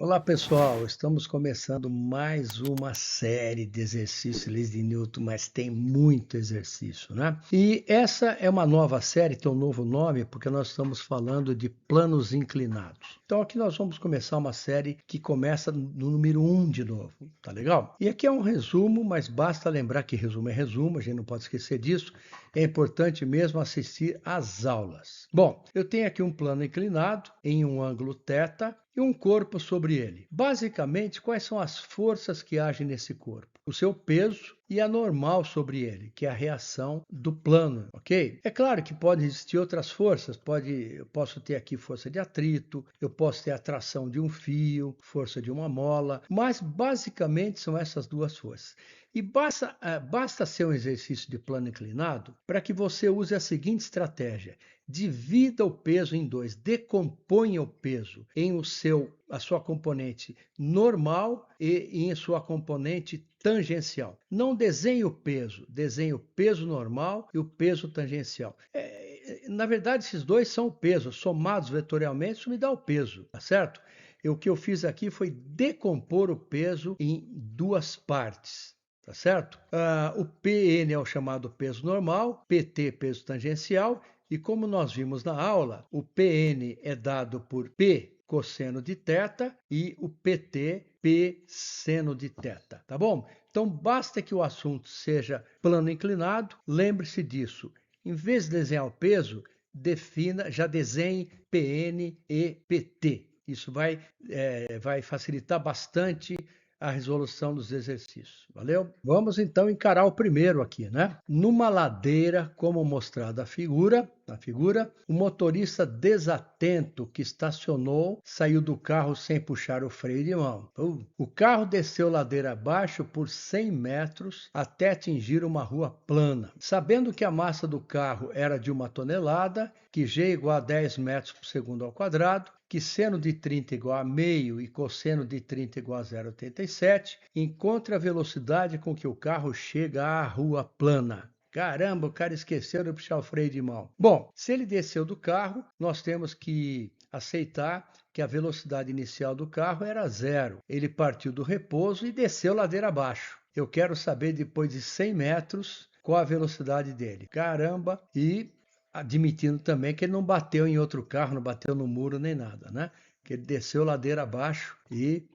Olá pessoal, estamos começando mais uma série de exercícios leis de Newton, mas tem muito exercício, né? E essa é uma nova série, tem um novo nome, porque nós estamos falando de planos inclinados. Então aqui nós vamos começar uma série que começa no número 1 de novo, tá legal? E aqui é um resumo, mas basta lembrar que resumo é resumo, a gente não pode esquecer disso. É importante mesmo assistir às aulas. Bom, eu tenho aqui um plano inclinado em um ângulo θ e um corpo sobre ele. Basicamente, quais são as forças que agem nesse corpo? O seu peso e a normal sobre ele, que é a reação do plano, ok? É claro que podem existir outras forças, eu posso ter aqui força de atrito, eu posso ter atração de um fio, força de uma mola, mas basicamente são essas duas forças. E basta ser um exercício de plano inclinado para que você use a seguinte estratégia: divida o peso em dois, decomponha o peso em a sua componente normal e em sua componente tangencial. Não desenhe o peso normal e o peso tangencial. Na verdade, esses dois são o peso, somados vetorialmente, isso me dá o peso, tá certo? O que eu fiz aqui foi decompor o peso em duas partes. Tá certo? O PN é o chamado peso normal, PT peso tangencial, e como nós vimos na aula, o PN é dado por P cosseno de θ e o PT P seno de θ, tá bom? Então basta que o assunto seja plano inclinado, lembre-se disso. Em vez de desenhar o peso, já desenhe PN e PT. Isso vai facilitar bastante a resolução dos exercícios. Valeu? Vamos então encarar o primeiro aqui, né? Numa ladeira, como mostrado na figura, o motorista desatento que estacionou saiu do carro sem puxar o freio de mão. O carro desceu ladeira abaixo por 100 metros até atingir uma rua plana. Sabendo que a massa do carro era de 1 tonelada, que G igual a 10 metros por segundo ao quadrado, que seno de 30 igual a meio e cosseno de 30 igual a 0,87, encontre a velocidade com que o carro chega à rua plana. Caramba, o cara esqueceu de puxar o freio de mão. Bom, se ele desceu do carro, nós temos que aceitar que a velocidade inicial do carro era 0. Ele partiu do repouso e desceu ladeira abaixo. Eu quero saber, depois de 100 metros, qual a velocidade dele. Caramba, e admitindo também que ele não bateu em outro carro, não bateu no muro nem nada, né? Que ele desceu ladeira abaixo e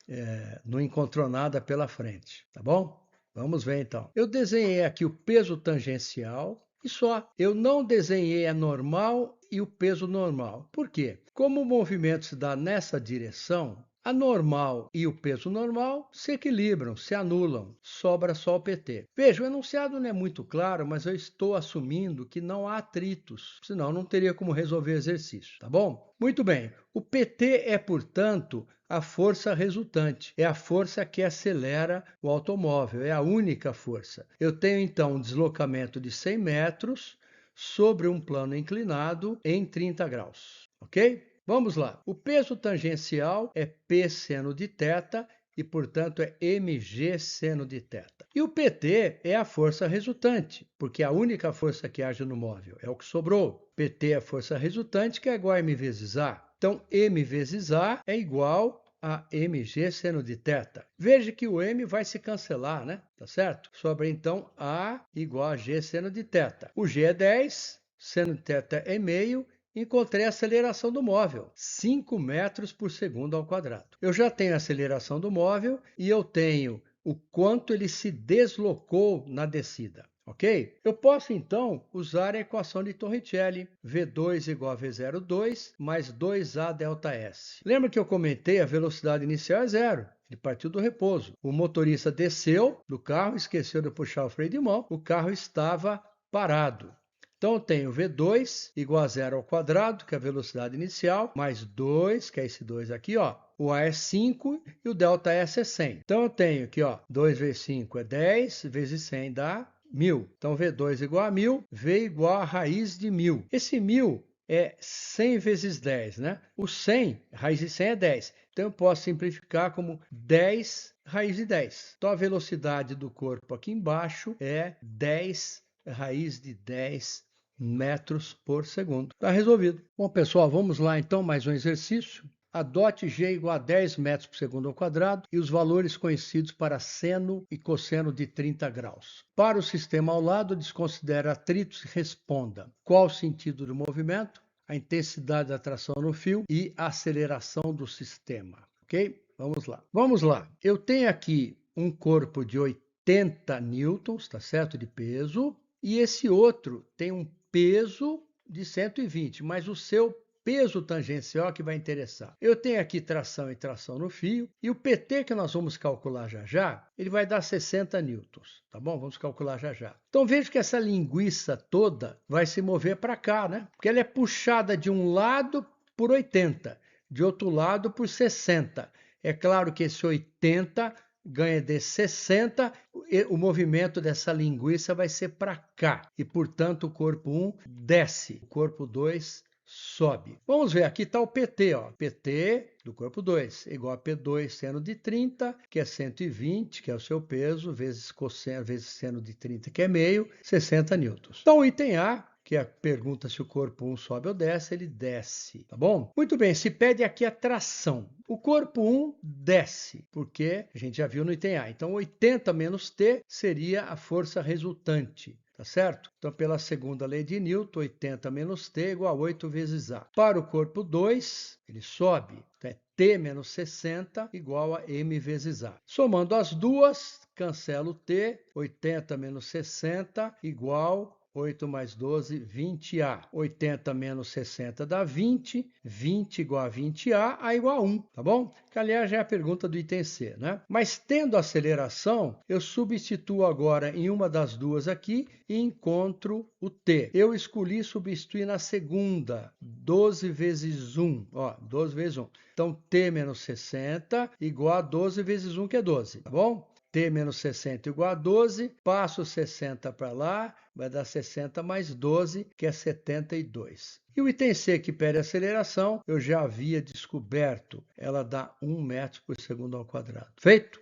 não encontrou nada pela frente, tá bom? Vamos ver então. Eu desenhei aqui o peso tangencial e só. Eu não desenhei a normal e o peso normal. Por quê? Como o movimento se dá nessa direção, a normal e o peso normal se equilibram, se anulam, sobra só o PT. Veja, o enunciado não é muito claro, mas eu estou assumindo que não há atritos, senão não teria como resolver o exercício, tá bom? Muito bem, o PT é, portanto, a força resultante, é a força que acelera o automóvel, é a única força. Eu tenho então um deslocamento de 100 metros sobre um plano inclinado em 30 graus, ok? Vamos lá. O peso tangencial é P seno de θ e, portanto, é mg seno de θ. E o PT é a força resultante, porque é a única força que age no móvel, é o que sobrou. PT é a força resultante, que é igual a m vezes A. Então, m vezes A é igual a mg seno de θ. Veja que o m vai se cancelar, né? Tá certo? Sobra, então, A igual a g seno de θ. O g é 10, seno de θ é meio, encontrei a aceleração do móvel, 5 metros por segundo ao quadrado. Eu já tenho a aceleração do móvel e eu tenho o quanto ele se deslocou na descida. Ok? Eu posso, então, usar a equação de Torricelli, V2 igual a V02 mais 2A delta S. Lembra que eu comentei a velocidade inicial é 0. Ele partiu do repouso. O motorista desceu do carro, esqueceu de puxar o freio de mão, o carro estava parado. Então, eu tenho V2 igual a 0 ao quadrado, que é a velocidade inicial, mais 2, que é esse 2 aqui, ó. O A é 5 e o delta S é 100. Então, eu tenho aqui, ó, 2 vezes 5 é 10, vezes 100 dá 1000. Então, V2 igual a 1000, V igual a raiz de 1000. Esse 1000 é 100 vezes 10, né? O 100, raiz de 100 é 10. Então, eu posso simplificar como 10 raiz de 10. Então, a velocidade do corpo aqui embaixo é 10 raiz de 10 metros por segundo. Está resolvido. Bom, pessoal, vamos lá então, mais um exercício. Adote G igual a 10 metros por segundo ao quadrado e os valores conhecidos para seno e cosseno de 30 graus. Para o sistema ao lado, desconsidere atritos e responda qual o sentido do movimento, a intensidade da tração no fio e a aceleração do sistema. Ok? Vamos lá. Vamos lá. Eu tenho aqui um corpo de 80 newtons, tá certo? De peso. E esse outro tem um peso de 120, mas o seu peso tangencial que vai interessar. Eu tenho aqui tração e tração no fio, e o PT que nós vamos calcular já já, ele vai dar 60 newtons, tá bom? Vamos calcular já já. Então veja que essa linguiça toda vai se mover para cá, né? Porque ela é puxada de um lado por 80, de outro lado por 60. É claro que esse 80 ganha de 60, o movimento dessa linguiça vai ser para cá, e portanto o corpo 1 desce, o corpo 2 sobe. Vamos ver, aqui está o PT, ó. PT do corpo 2 igual a P2 seno de 30, que é 120, que é o seu peso, vezes cosseno, vezes seno de 30, que é meio, 60 newtons. Então o item A, que é a pergunta se o corpo 1 sobe ou desce, ele desce, tá bom? Muito bem, se pede aqui a tração. O corpo 1 desce, porque a gente já viu no item A. Então 80 menos T seria a força resultante. Tá certo? Então, pela segunda lei de Newton, 80 menos T igual a 8 vezes A. Para o corpo 2, ele sobe. Então, é T menos 60 igual a M vezes A. Somando as duas, cancelo T, 80 menos 60 igual 8 mais 12, 20A. 80 menos 60 dá 20. 20 igual a 20A, A igual a 1, tá bom? Que, aliás, já é a pergunta do item C, né? Mas tendo aceleração, eu substituo agora em uma das duas aqui e encontro o T. Eu escolhi substituir na segunda, 12 vezes 1, ó, 12 vezes 1. Então, T menos 60 igual a 12 vezes 1, que é 12, tá bom? T menos 60 igual a 12, passo 60 para lá, vai dar 60 mais 12, que é 72. E o item C, que pede aceleração, eu já havia descoberto, ela dá 1 metro por segundo ao quadrado. Feito?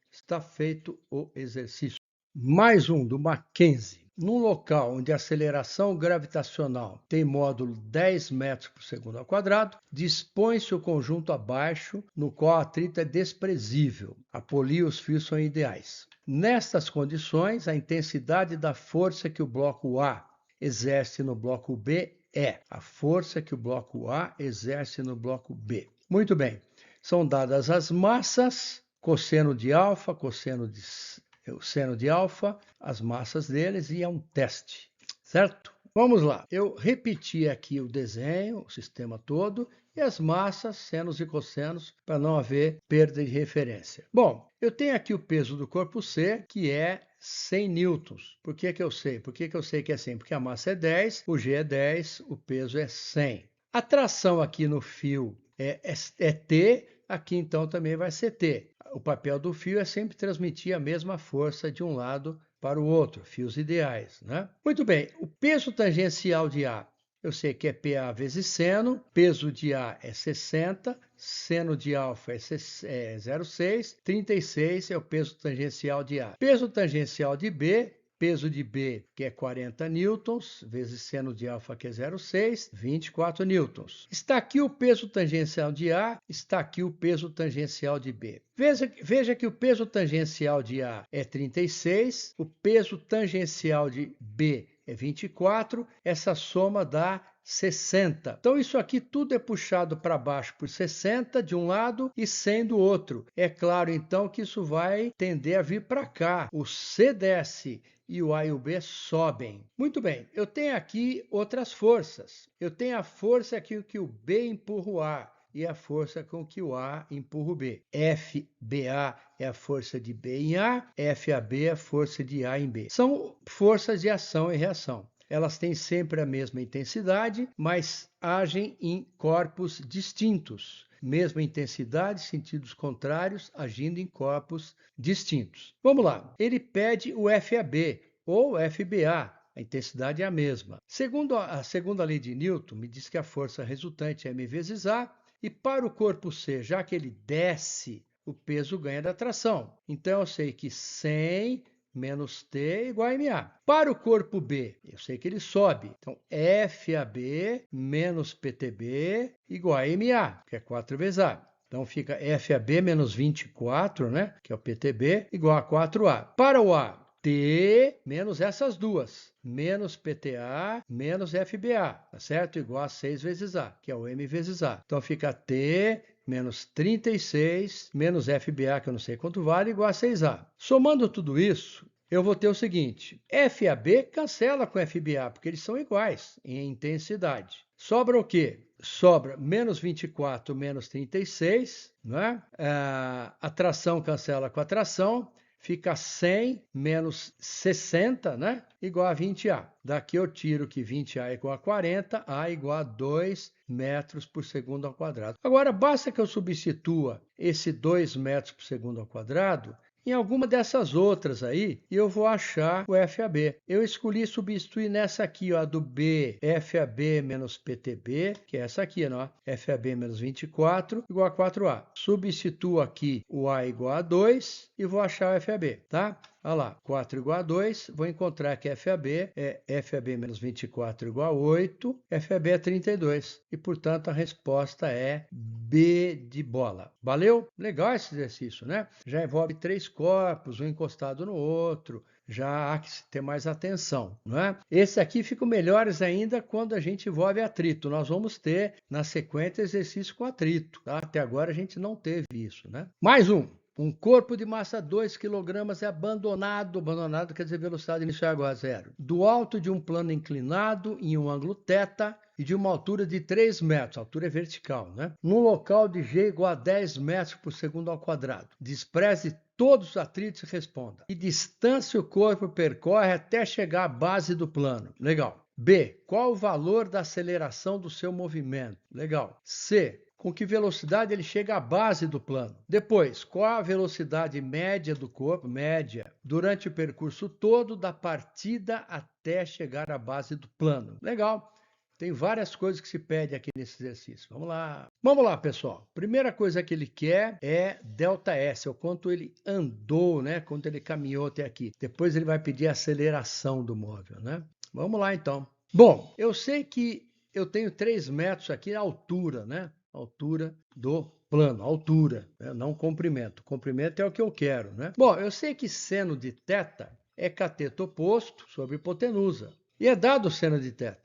Está feito o exercício. Mais um do Mackenzie. Num local onde a aceleração gravitacional tem módulo 10 metros por segundo ao quadrado, dispõe-se o conjunto abaixo, no qual a atrito é desprezível. A polia e os fios são ideais. Nestas condições, a intensidade da força que o bloco A exerce no bloco B é a força que o bloco A exerce no bloco B. Muito bem. São dadas as massas, cosseno de alfa, o seno de alfa, as massas deles, e é um teste, certo? Vamos lá. Eu repeti aqui o desenho, o sistema todo, e as massas, senos e cossenos, para não haver perda de referência. Bom, eu tenho aqui o peso do corpo C, que é 100 newtons. Por que eu sei? Por que eu sei que é 100? Porque a massa é 10, o G é 10, o peso é 100. A tração aqui no fio é T, aqui então também vai ser T. O papel do fio é sempre transmitir a mesma força de um lado para o outro, fios ideais, né? Muito bem, o peso tangencial de A, eu sei que é PA vezes seno, peso de A é 60, seno de alfa é 0,6, 36 é o peso tangencial de A. Peso tangencial de B, peso de B, que é 40 newtons, vezes seno de alfa, que é 0,6, 24 newtons. Está aqui o peso tangencial de A, está aqui o peso tangencial de B. Veja que o peso tangencial de A é 36, o peso tangencial de B é 24, essa soma dá 60. Então, isso aqui tudo é puxado para baixo por 60 de um lado e 100 do outro. É claro, então, que isso vai tender a vir para cá. O C desce e o A e o B sobem. Muito bem, eu tenho aqui outras forças. Eu tenho a força aqui que o B empurra o A e a força com que o A empurra o B. FBA é a força de B em A, FAB é a força de A em B. São forças de ação e reação. Elas têm sempre a mesma intensidade, mas agem em corpos distintos. Mesma intensidade, sentidos contrários, agindo em corpos distintos. Vamos lá. Ele pede o FAB ou FBA. A intensidade é a mesma. Segundo a segunda lei de Newton, me diz que a força resultante é m vezes A, e para o corpo C, já que ele desce, o peso ganha da tração. Então, eu sei que 100 menos T igual a MA. Para o corpo B, eu sei que ele sobe. Então, FAB menos PTB igual a MA, que é 4 vezes A. Então, fica FAB menos 24, né, que é o PTB, igual a 4A. Para o A, T menos essas duas, menos PTA menos FBA, tá certo? Igual a 6 vezes A, que é o M vezes A. Então, fica T menos 36 menos FBA, que eu não sei quanto vale, igual a 6A. Somando tudo isso, eu vou ter o seguinte: FAB cancela com FBA, porque eles são iguais em intensidade. Sobra o quê? Sobra menos 24 menos 36, né? A tração cancela com a tração, fica 100 menos 60, né? Igual a 20A. Daqui eu tiro que 20A é igual a 40, A igual a 2 metros por segundo ao quadrado. Agora, basta que eu substitua esse 2 metros por segundo ao quadrado em alguma dessas outras aí, e eu vou achar o FAB. Eu escolhi substituir nessa aqui, ó, do B, FAB menos PTB, que é essa aqui, ó, FAB menos 24, igual a 4A. Substituo aqui o A igual a 2 e vou achar o FAB, tá? Olha lá, 4 igual a 2, vou encontrar que FAB é FAB menos 24 igual a 8, FAB é 32. E, portanto, a resposta é B de bola. Valeu? Legal esse exercício, né? Já envolve 3 corpos, um encostado no outro, já há que ter mais atenção, não é? Esse aqui ficam melhores ainda quando a gente envolve atrito. Nós vamos ter, na sequência, exercício com atrito, tá? Até agora a gente não teve isso, né? Mais um. Um corpo de massa 2 kg é abandonado quer dizer velocidade inicial igual a zero, do alto de um plano inclinado em um ângulo θ e de uma altura de 3 metros, a altura é vertical, né? Num local de G igual a 10 metros por segundo ao quadrado. Despreze todos os atritos e responda. Que distância o corpo percorre até chegar à base do plano? Legal. B. Qual o valor da aceleração do seu movimento? Legal. C. Com que velocidade ele chega à base do plano? Depois, qual a velocidade média do corpo, média, durante o percurso todo da partida até chegar à base do plano? Legal. Tem várias coisas que se pede aqui nesse exercício. Vamos lá. Vamos lá, pessoal. Primeira coisa que ele quer é ΔS, é o quanto ele andou, né? Quanto ele caminhou até aqui. Depois ele vai pedir a aceleração do móvel, né? Vamos lá, então. Bom, eu sei que eu tenho 3 metros aqui na altura, né? Altura do plano, altura, né? Não comprimento. Comprimento é o que eu quero, né? Bom, eu sei que seno de θ é cateto oposto sobre hipotenusa. E é dado o seno de θ.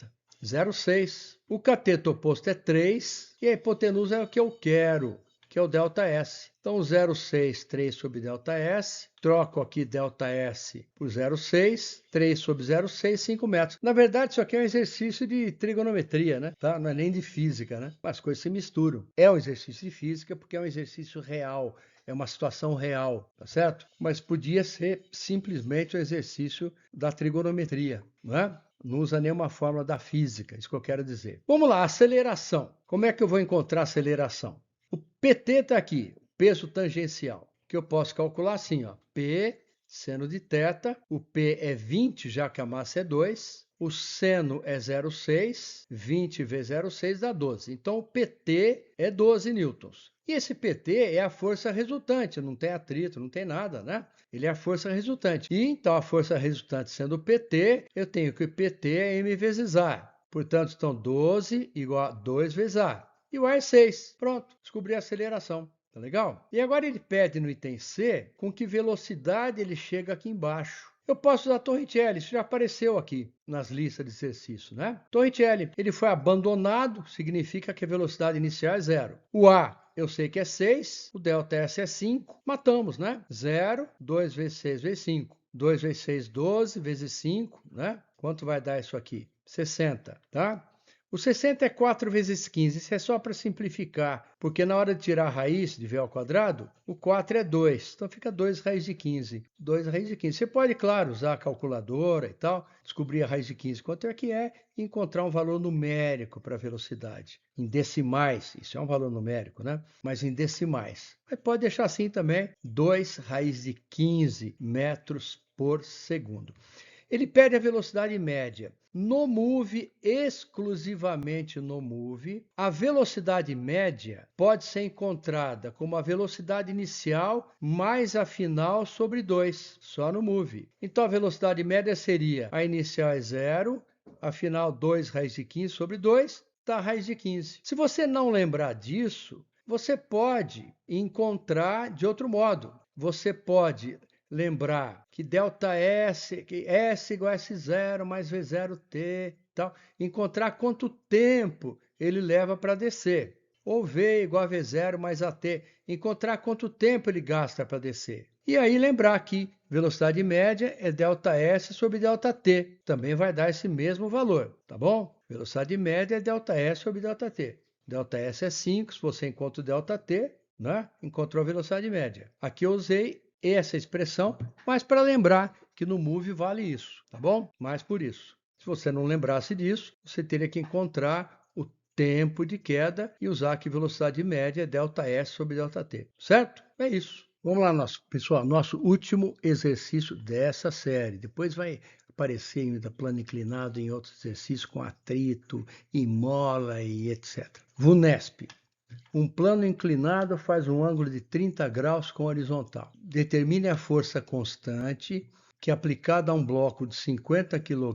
0,6. O cateto oposto é 3 e a hipotenusa é o que eu quero, que é o ΔS. Então, 0,6, 3 sobre ΔS. Troco aqui ΔS por 0,6. 3 sobre 0,6, 5 metros. Na verdade, isso aqui é um exercício de trigonometria, né? Tá? Não é nem de física, né? As coisas se misturam. É um exercício de física porque é um exercício real. É uma situação real, tá certo? Mas podia ser simplesmente um exercício da trigonometria, não é? Não usa nenhuma fórmula da física, isso que eu quero dizer. Vamos lá, aceleração. Como é que eu vou encontrar a aceleração? O PT está aqui, peso tangencial, que eu posso calcular assim, ó, P seno de θ, o P é 20, já que a massa é 2, o seno é 0,6, 20 vezes 0,6 dá 12. Então, o PT é 12 newtons. E esse PT é a força resultante, não tem atrito, não tem nada, né? Ele é a força resultante. E então, a força resultante sendo o PT, eu tenho que o PT é M vezes A. Portanto, então, 12 igual a 2 vezes A. E o A é 6. Pronto, descobri a aceleração. Tá legal? E agora ele pede no item C com que velocidade ele chega aqui embaixo. Eu posso usar Torricelli, isso já apareceu aqui nas listas de exercício, né? Torricelli, ele foi abandonado, significa que a velocidade inicial é 0. O A, eu sei que é 6, o ΔS é 5, matamos, né? 0, 2 vezes 6 vezes 5. 2 vezes 6, 12, vezes 5, né? Quanto vai dar isso aqui? 60, tá? O 60 é 4 vezes 15, isso é só para simplificar, porque na hora de tirar a raiz de V ao quadrado, o 4 é 2, então fica 2 raiz de 15. 2 raiz de 15. Você pode, claro, usar a calculadora e tal, descobrir a raiz de 15 quanto é que é e encontrar um valor numérico para a velocidade. Em decimais, isso é um valor numérico, né? Mas em decimais. Mas pode deixar assim também, 2 raiz de 15 metros por segundo. Ele pede a velocidade média. No Move, exclusivamente no Move, a velocidade média pode ser encontrada como a velocidade inicial mais a final sobre 2, só no Move. Então a velocidade média seria a inicial é 0, a final 2 raiz de 15 sobre 2, dá raiz de 15. Se você não lembrar disso, você pode encontrar de outro modo. Você pode lembrar que ΔS, que S igual a S0 mais V0t, tal, encontrar quanto tempo ele leva para descer. Ou V igual a V0 mais AT, encontrar quanto tempo ele gasta para descer. E aí lembrar que velocidade média é ΔS sobre ΔT, também vai dar esse mesmo valor, tá bom? Velocidade média é ΔS sobre ΔT. ΔS é 5, se você encontra o ΔT, né? Encontrou a velocidade média. Aqui eu usei essa expressão, mas para lembrar que no Move vale isso, tá bom? Mas por isso. Se você não lembrasse disso, você teria que encontrar o tempo de queda e usar que velocidade média é ΔS sobre ΔT, certo? É isso. Vamos lá, pessoal, nosso último exercício dessa série. Depois vai aparecer ainda plano inclinado em outros exercícios com atrito, e mola e etc. VUNESP. Um plano inclinado faz um ângulo de 30 graus com horizontal. Determine a força constante que, aplicada a um bloco de 50 kg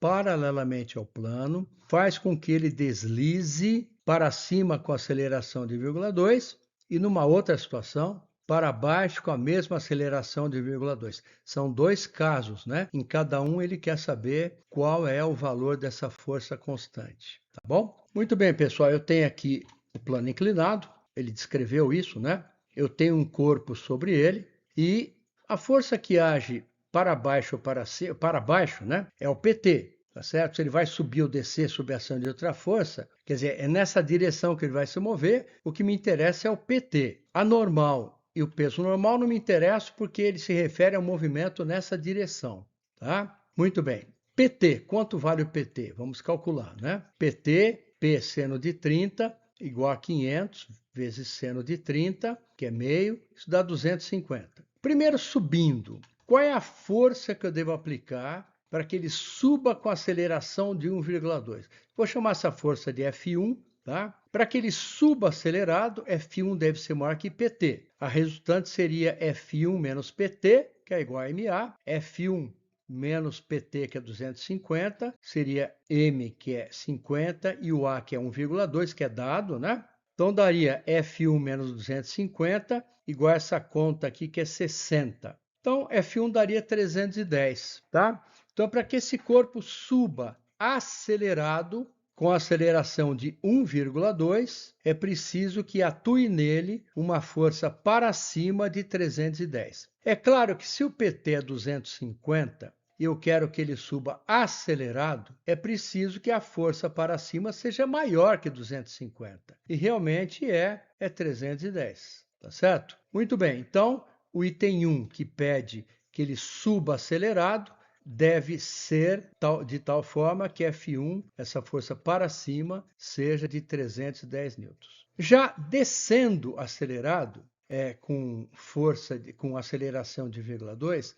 paralelamente ao plano, faz com que ele deslize para cima com aceleração de 0,2 e, numa outra situação, para baixo com a mesma aceleração de 0,2. São dois casos, né? Em cada um ele quer saber qual é o valor dessa força constante, tá bom? Muito bem, pessoal, eu tenho aqui o plano inclinado, ele descreveu isso, né? Eu tenho um corpo sobre ele e a força que age para baixo ou para baixo, né? É o PT, tá certo? Se ele vai subir ou descer sob a ação de outra força, quer dizer, é nessa direção que ele vai se mover, o que me interessa é o PT. A normal e o peso normal não me interessam porque ele se refere ao movimento nessa direção, tá? Muito bem. PT, quanto vale o PT? Vamos calcular, né? PT, P seno de 30, igual a 500 vezes seno de 30, que é meio, isso dá 250. Primeiro subindo, qual é a força que eu devo aplicar para que ele suba com aceleração de 1,2? Vou chamar essa força de F1, tá? Para que ele suba acelerado, F1 deve ser maior que PT. A resultante seria F1 menos PT, que é igual a MA, F1 menos PT, que é 250, seria M, que é 50, e o A, que é 1,2, que é dado, né? Então, daria F1 menos 250, igual a essa conta aqui, que é 60. Então, F1 daria 310, tá? Então, para que esse corpo suba acelerado, com aceleração de 1,2, é preciso que atue nele uma força para cima de 310. É claro que se o PT é 250 e eu quero que ele suba acelerado, é preciso que a força para cima seja maior que 250. E realmente é 310, tá certo? Muito bem, então o item 1 que pede que ele suba acelerado, deve ser de tal forma que F1, essa força para cima, seja de 310 newtons. Já descendo acelerado, com força, com aceleração de 0,2,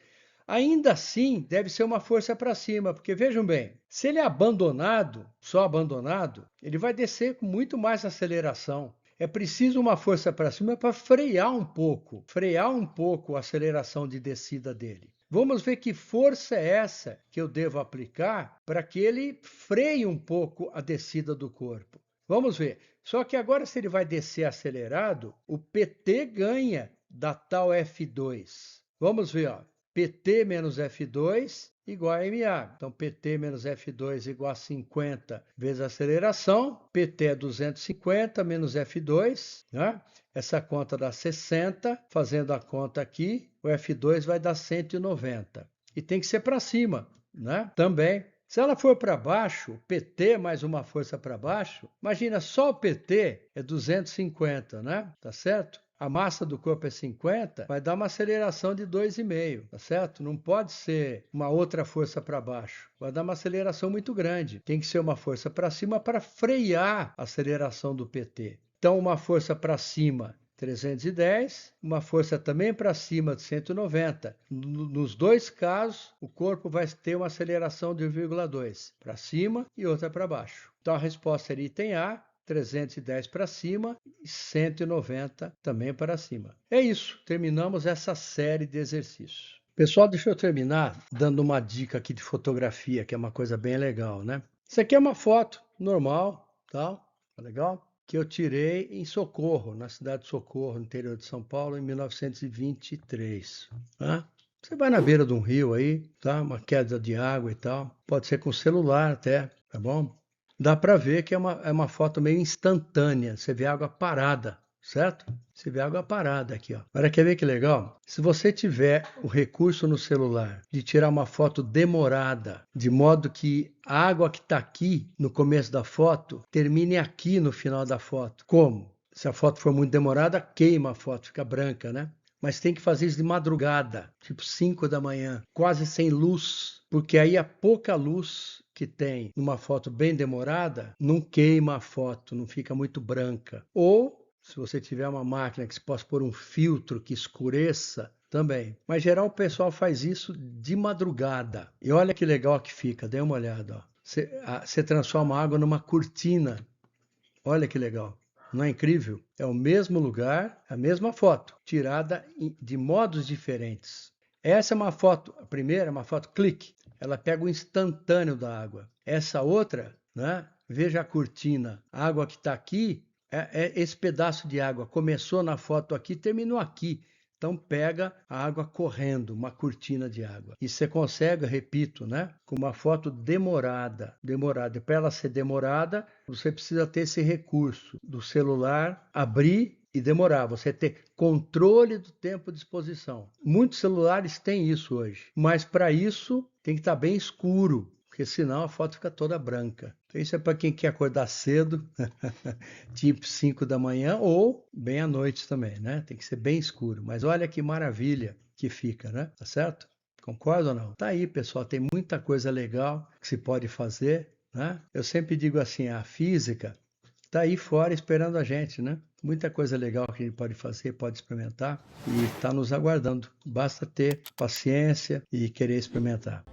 ainda assim deve ser uma força para cima, porque vejam bem, se ele é abandonado, só abandonado, ele vai descer com muito mais aceleração. É preciso uma força para cima para frear um pouco a aceleração de descida dele. Vamos ver que força é essa que eu devo aplicar para que ele freie um pouco a descida do corpo. Vamos ver. Só que agora, se ele vai descer acelerado, o PT ganha da tal F2. Vamos ver, ó. PT menos F2 igual a MA. Então, PT menos F2 igual a 50 vezes a aceleração. PT é 250 menos F2, né? Essa conta dá 60. Fazendo a conta aqui, o F2 vai dar 190. E tem que ser para cima, né? Também. Se ela for para baixo, PT mais uma força para baixo, imagina, só o PT é 250, né? Tá certo? A massa do corpo é 50, vai dar uma aceleração de 2,5, tá certo? Não pode ser uma outra força para baixo, vai dar uma aceleração muito grande. Tem que ser uma força para cima para frear a aceleração do PT. Então, uma força para cima 310, uma força também para cima de 190. Nos dois casos, o corpo vai ter uma aceleração de 1,2 para cima e outra para baixo. Então a resposta seria item A, 310 para cima e 190 também para cima. É isso, terminamos essa série de exercícios. Pessoal, deixa eu terminar dando uma dica aqui de fotografia, que é uma coisa bem legal, né? Isso aqui é uma foto normal, tá? Tá legal? Que eu tirei em Socorro, na cidade de Socorro, no interior de São Paulo, em 1923. Tá? Você vai na beira de um rio aí, tá? Uma queda de água e tal. Pode ser com celular até, tá bom? Dá para ver que é uma foto meio instantânea. Você vê água parada, certo? Você vê água parada aqui, ó. Agora quer ver que legal? Se você tiver o recurso no celular de tirar uma foto demorada, de modo que a água que está aqui no começo da foto termine aqui no final da foto. Como? Se a foto for muito demorada, queima a foto, fica branca, né? Mas tem que fazer isso de madrugada, tipo 5 da manhã, quase sem luz, porque aí a pouca luz que tem numa foto bem demorada não queima a foto, não fica muito branca. Ou se você tiver uma máquina que se possa pôr um filtro que escureça, também. Mas, em geral, o pessoal faz isso de madrugada. E olha que legal que fica, dê uma olhada. Ó. Você transforma a água numa cortina. Olha que legal. Não é incrível? É o mesmo lugar, a mesma foto, tirada de modos diferentes. Essa é uma foto, a primeira é uma foto clique. Ela pega o instantâneo da água. Essa outra, né? Veja a cortina. A água que está aqui, esse pedaço de água começou na foto aqui, terminou aqui. Então pega a água correndo, uma cortina de água. E você consegue, repito, né, com uma foto demorada. E para ela ser demorada, você precisa ter esse recurso do celular, abrir e demorar. Você ter controle do tempo de exposição. Muitos celulares têm isso hoje, mas para isso tem que estar bem escuro, porque senão a foto fica toda branca. Então isso é para quem quer acordar cedo, tipo 5 da manhã ou bem à noite também, né? Tem que ser bem escuro. Mas olha que maravilha que fica, né? Tá certo? Concorda ou não? Tá aí, pessoal, tem muita coisa legal que se pode fazer, né? Eu sempre digo assim, a física tá aí fora esperando a gente, né? Muita coisa legal que a gente pode fazer, pode experimentar e está nos aguardando. Basta ter paciência e querer experimentar.